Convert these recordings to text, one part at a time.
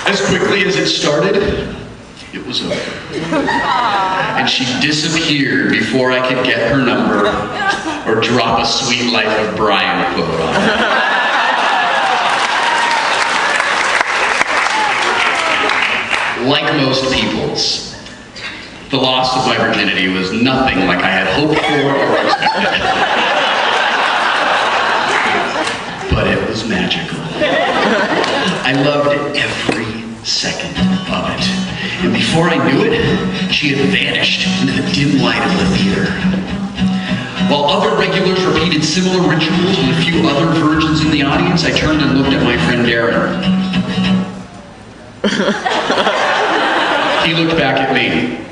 As quickly as it started, it was over. And she disappeared before I could get her number or drop a Sweet Life of Brian quote on her. Like most people's, the loss of my virginity was nothing like I had hoped for or expected. But it was magical. I loved every second of it. And before I knew it, she had vanished into the dim light of the theater. While other regulars repeated similar rituals with a few other virgins in the audience, I turned and looked at my friend Darren. He looked back at me.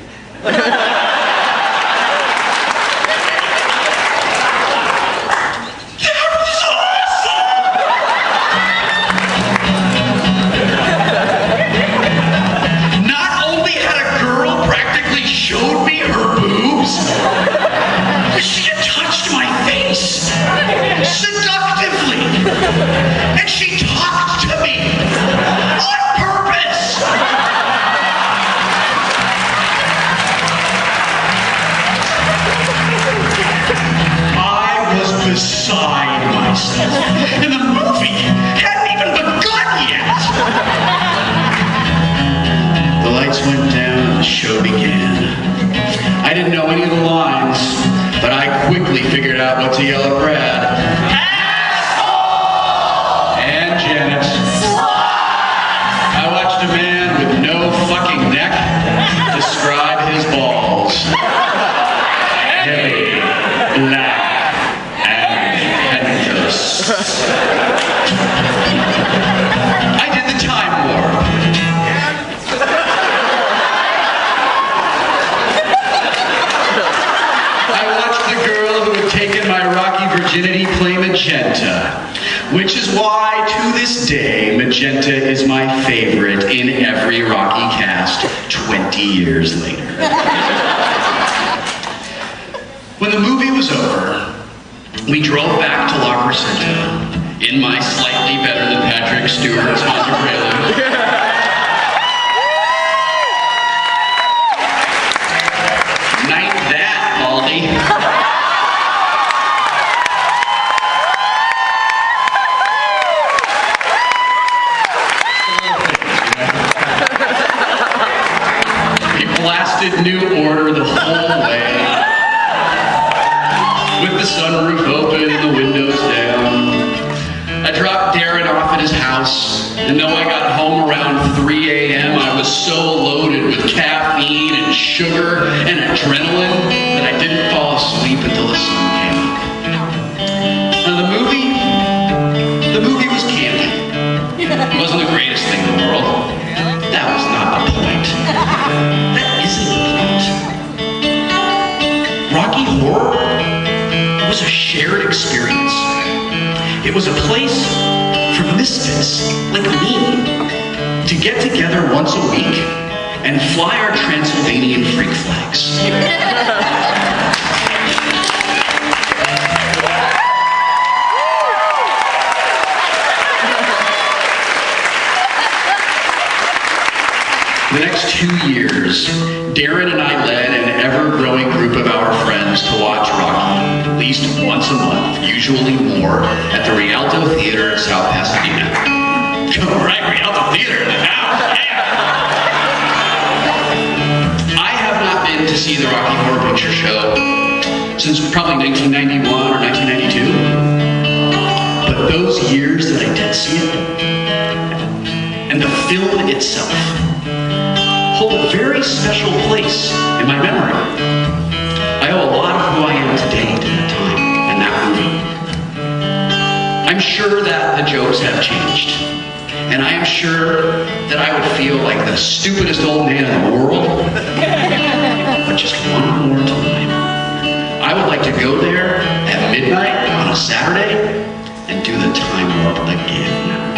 Seductively, and she talked to me on purpose. I was beside myself, and the movie hadn't even begun yet. The lights went down and the show began. I didn't know any of the lines, but I quickly figured out what to yell at Brad. Asshole! And Janet. I watched a man with no fucking neck describe his balls. Heavy, black, and pendulous. I did the time warp. Taken my rocky virginity play magenta, which is why to this day magenta is my favorite in every Rocky cast 20 years later. When the movie was over, we drove back to La Crescenta in my slightly better than Patrick Stewart's Honda Prelude. Night that, Baldy. Blasted New Order the whole way, with the sunroof open and the windows down. I dropped Darren off at his house, and though I got home around 3 a.m., I was so loaded with caffeine and sugar and adrenaline that I didn't fall asleep until the sun came up. Now the movie was campy. It wasn't the greatest thing in the world. That was not the point. That isn't the point. Rocky Horror was a shared experience. It was a place for misfits like me to get together once a week and fly our Transylvanian freak flags. The next 2 years, Darren and I led an ever-growing group of our friends to watch Rocky, at least once a month, usually more, at the Rialto Theater in South Pasadena. All right, Rialto Theater in the house, yeah! I have not been to see the Rocky Horror Picture Show since probably 1991 or 1992. But those years that I did see it, and the film itself, hold a very special place in my memory. I owe a lot of who I am today to that time and that movie. I'm sure that the jokes have changed, and I am sure that I would feel like the stupidest old man in the world. But just one more time, I would like to go there at midnight on a Saturday and do the time warp again.